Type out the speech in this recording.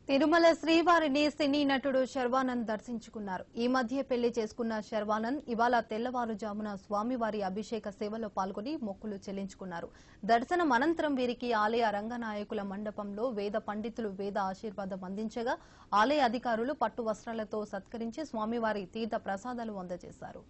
తిరుమల శ్రీవారిని సినీ నటుడు శర్వానంద్ దర్శించుకున్నారు. ఈ మధ్య పెళ్లి చేసుకున్న శర్వానంద్ ఇవాళ తెల్లవారుజామున స్వామివారి అభిషేక సేవలో పాల్గొని మొక్కులు చెల్లించుకున్నారు. దర్శనం అనంతరం వీరికి ఆలయ రంగనాయకుల మండపంలో వేద పండితులు వేద ఆశీర్వాదం అందించగా ఆలయ అధికారులు పట్టు వస్త్రాలతో సత్కరించి స్వామివారి తీర్థ ప్రసాదాలు అందజేశారు.